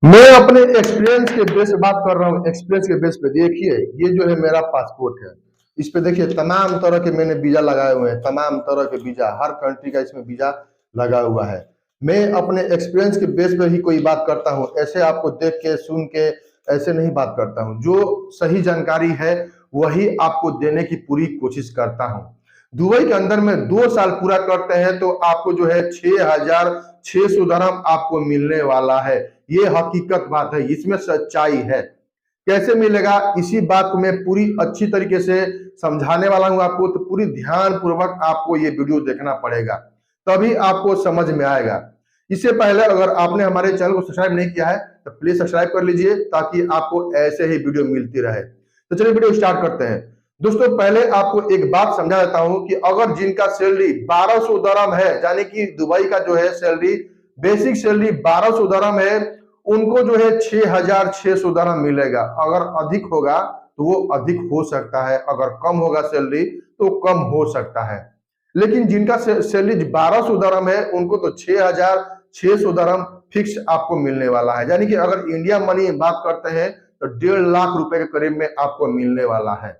मैं अपने एक्सपीरियंस के बेस पे बात कर रहा हूँ। एक्सपीरियंस के बेस पे देखिए, ये जो है मेरा पासपोर्ट है। इस पे देखिए तमाम तरह के मैंने वीजा लगाए हुए हैं, तमाम तरह के वीजा, हर कंट्री का इसमें वीजा लगा हुआ है। मैं अपने एक्सपीरियंस के बेस पे ही कोई बात करता हूँ, ऐसे आपको देख के सुन के ऐसे नहीं बात करता हूँ। जो सही जानकारी है वही आपको देने की पूरी कोशिश करता हूँ। दुबई के अंदर में 2 साल पूरा करते हैं तो आपको जो है 6,600 दरहम आपको मिलने वाला है। ये हकीकत बात है, इसमें सच्चाई है। कैसे मिलेगा इसी बात को मैं पूरी अच्छी तरीके से समझाने वाला हूं आपको, तो पूरी ध्यान पूर्वक आपको ये वीडियो देखना पड़ेगा, तभी आपको समझ में आएगा। इससे पहले अगर आपने हमारे चैनल को सब्सक्राइब नहीं किया है तो प्लीज सब्सक्राइब कर लीजिए, ताकि आपको ऐसे ही वीडियो मिलती रहे। तो चलिए वीडियो स्टार्ट करते हैं। दोस्तों पहले आपको एक बात समझा देता हूं कि अगर जिनका सैलरी 1200 दरहम है, यानी कि दुबई का जो है सैलरी, बेसिक सैलरी 1200 दरहम है, उनको जो है 6,600 दरहम मिलेगा। अगर अधिक होगा तो वो अधिक हो सकता है, अगर कम होगा सैलरी तो कम हो सकता है। लेकिन जिनका सैलरी 1200 दरहम है उनको तो 6,600 दरहम फिक्स आपको मिलने वाला है। यानी कि अगर इंडिया मनी बात करते हैं तो 1.5 लाख रुपए के करीब में आपको मिलने वाला है।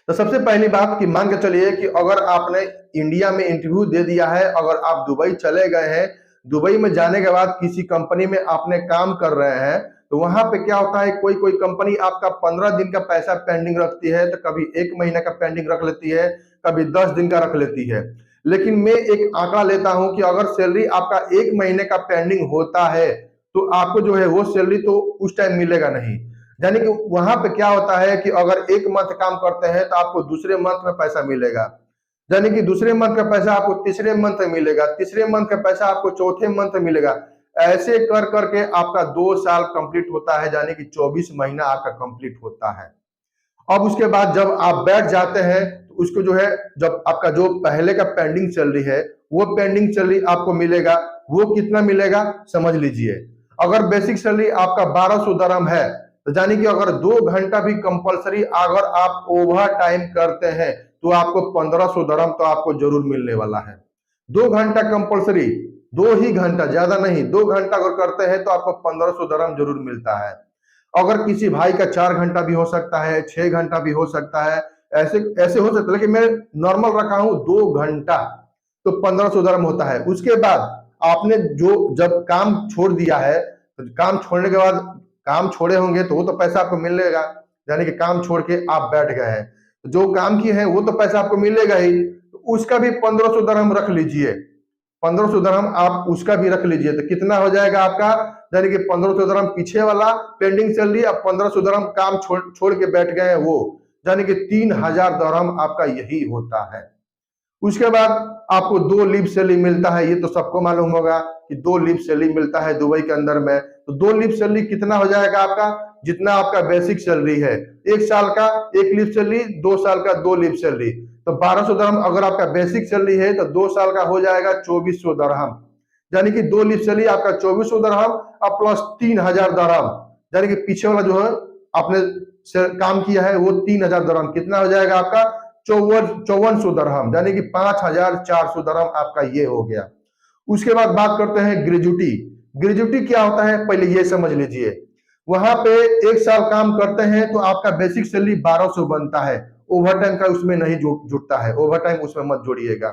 तो सबसे पहली बात कि मान के चलिए कि अगर आपने इंडिया में इंटरव्यू दे दिया है, अगर आप दुबई चले गए हैं, दुबई में जाने के बाद किसी कंपनी में आपने काम कर रहे हैं, तो वहां पे क्या होता है, कोई कोई कंपनी आपका 15 दिन का पैसा पेंडिंग रखती है, तो कभी 1 महीने का पेंडिंग रख लेती है, कभी 10 दिन का रख लेती है। लेकिन मैं एक आंकड़ा लेता हूं कि अगर सैलरी आपका 1 महीने का पेंडिंग होता है तो आपको जो है वो सैलरी तो उस टाइम मिलेगा नहीं। यानी कि वहां पे क्या होता है कि अगर 1 मंथ काम करते हैं तो आपको दूसरे मंथ में पैसा मिलेगा, यानी कि दूसरे मंथ का पैसा आपको तीसरे मंथ में मिलेगा, तीसरे मंथ का पैसा आपको चौथे मंथ में मिलेगा। ऐसे कर करके आपका 2 साल कंप्लीट होता है, यानी कि 24 महीना आपका कंप्लीट होता है। अब उसके बाद जब आप बैठ जाते हैं तो उसको जो है, जब आपका जो पहले का पेंडिंग सैलरी है वो पेंडिंग सैलरी आपको मिलेगा। वो कितना मिलेगा समझ लीजिए। अगर बेसिक सैलरी आपका 1200 दरहम है, तो यानी कि अगर 2 घंटा भी कंपलसरी अगर आप ओवर टाइम करते हैं तो आपको 1500 दरहम तो आपको जरूर मिलने वाला है। 2 घंटा कंपलसरी, 2 ही घंटा, ज्यादा नहीं, 2 घंटा अगर करते हैं तो आपको 1500 दरहम जरूर मिलता है। अगर किसी भाई का 4 घंटा भी हो सकता है, 6 घंटा भी हो सकता है, ऐसे ऐसे हो सकता है, लेकिन मैं नॉर्मल रखा हूं 2 घंटा, तो 1500 दरहम होता है। उसके बाद आपने जो जब काम छोड़ दिया है, तो काम छोड़ने के बाद, काम छोड़े होंगे तो वो तो पैसा आपको मिलेगा, यानी कि काम छोड़ के आप बैठ गए हैं, तो जो काम किए हैं वो तो पैसा आपको मिलेगा ही, तो उसका भी 1500 दरहम रख लीजिए। 1500 दरहम आप उसका भी रख लीजिए, तो कितना हो जाएगा आपका, यानी कि 1500 दरहम पीछे वाला पेंडिंग सैलरी, अब 1500 दरहम काम छोड़ के बैठ गए हैं वो, यानी कि 3,000 दरहम आपका यही होता है। उसके बाद आपको 2 लीव सैलरी मिलता है, ये तो सबको मालूम होगा कि 2 लीव सैलरी मिलता है दुबई के अंदर में। तो 2 लीव सैलरी कितना हो जाएगा आपका, जितना आपका बेसिक सैलरी है। 1 साल का 1 लीव सैलरी, 2 साल का 2 लीव सैलरी, तो 1200 दरहम अगर आपका बेसिक सैलरी है तो 2 साल का हो जाएगा 2400 दरहम, यानी कि 2 लीव सैलरी आपका 2400 दरहम और प्लस 3,000 दरहम, यानी कि पीछे वाला जो है आपने काम किया है वो 3,000 दरहम, कितना हो जाएगा आपका 5400 दरहम, यानी कि 5,400 दरहम आपका ये हो गया। उसके बाद बात करते हैं ग्रेजुटी। ग्रेजुटी क्या होता है पहले ये समझ लीजिए। वहां पे 1 साल काम करते हैं तो आपका बेसिक सैलरी 1200 बनता है, ओवर टाइम का उसमें नहीं जुटता है, ओवर टाइम उसमें मत जोड़िएगा।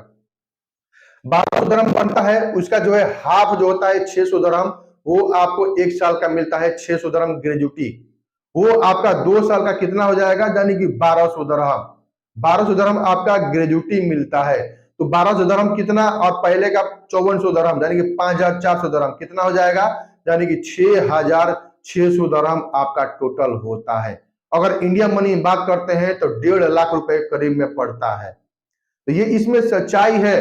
1200 दरहम बनता है, उसका जो है हाफ जो होता है 600 दरहम, वो आपको 1 साल का मिलता है 600 दरहम ग्रेजुटी। वो आपका 2 साल का कितना हो जाएगा, यानी कि 1200 दरहम। 1200 दरहम आपका ग्रेजुटी मिलता है। तो 1200 दरहम कितना, और पहले का 5400 दरहम, यानी कि 5,400 दरहम, कितना हो जाएगा, यानी कि 6,600 दरहम आपका टोटल होता है। अगर इंडिया मनी बात करते हैं तो 1.5 लाख रुपए करीब में पड़ता है। तो ये इसमें सच्चाई है।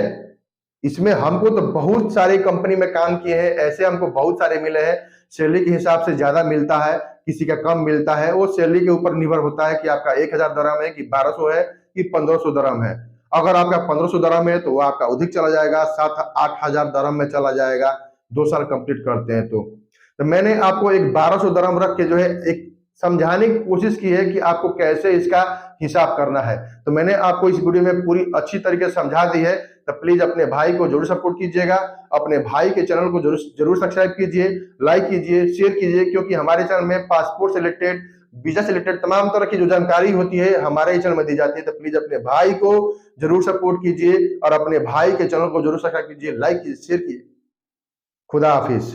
इसमें हमको तो बहुत सारी कंपनी में काम किए हैं, ऐसे हमको बहुत सारे मिले हैं, सैलरी के हिसाब से ज्यादा मिलता है, किसी का कम मिलता है। वो सैलरी के ऊपर निर्भर होता है कि आपका 1,000 दरहम है कि 1200 है कि 1500 दरहम है। अगर आपका 1500 दरहम है तो वो आपका अधिक चला जाएगा, 7-8 हजार दरहम में चला जाएगा, 2 साल कंप्लीट करते हैं तो मैंने आपको एक 1200 दरहम रख के जो है एक समझाने की कोशिश की है कि आपको कैसे इसका हिसाब करना है। तो मैंने आपको इस वीडियो में पूरी अच्छी तरीके से समझा दी है, तो प्लीज अपने भाई को जरूर सपोर्ट कीजिएगा, अपने भाई के चैनल को जरूर जरूर सब्सक्राइब कीजिए, लाइक कीजिए, शेयर कीजिए, क्योंकि हमारे चैनल में पासपोर्ट से रिलेटेड, वीजा से रिलेटेड तमाम तरह की जो जानकारी होती है हमारे ही चैनल में दी जाती है। तो प्लीज अपने भाई को जरूर सपोर्ट कीजिए और अपने भाई के चैनल को जरूर सब्सक्राइब कीजिए, लाइक कीजिए, शेयर कीजिए। खुदा हाफिज।